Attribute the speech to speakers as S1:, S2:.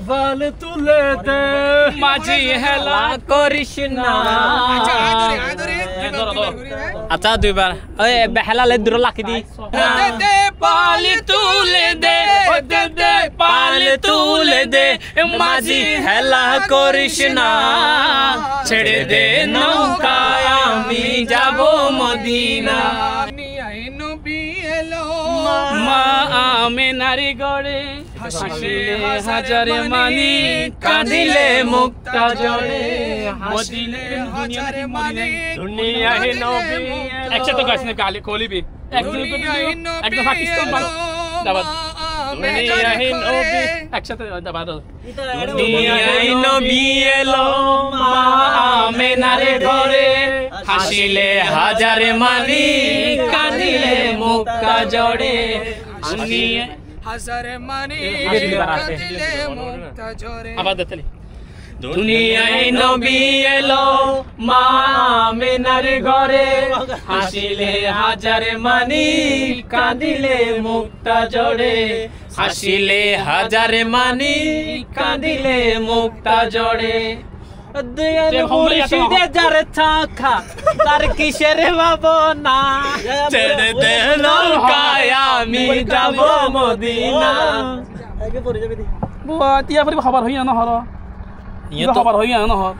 S1: ফাল তুলে দে
S2: মাঝি হেলা করিস না। আচ্ছা দুইবার ওই বেহালালে দূর লাখি দি পাল তুলে দে পাল তুলে দে মাঝি হেলা করিস না। ছেড়ে দে নৌকায় আমি যাব মদিনা। মা আমেনারি গড়ে হাসিলে হাজারে মানি কাঁদিলে মুক্তা জড়ে। মদিনে হাজারে মানি দুনিয়ায় নবী। একসাথে গাছ না কালি কোলিবি একদম পাকিস্তান ভালো দাবাদ। দুনিয়ায় নবী একসাথে দাবাদ। দুনিয়ায় নবী এলো মা আমেনারে ঘরে হাসিলে হাজারে মানি কাঁদিলে মুক্তা জড়ে। হাজারে মানি কাঁদিলে মুক্তা জড়ে। আবার দেখলি দুনিয়ায় নবী এলো মা আমেনার ঘরে হাসিলে হাজারে মানি কাঁদিলে মুক্তা জড়ে। হাসিলে হাজারে মানি কাঁদিলে মুক্তা জড়ে। যার চাখা তার কিসের ভাবনা। ছেড়ে দে নৌকায় আমি যাব মদিনা। তিয়া খবর হইয়া নহর খবর হইয়া নহর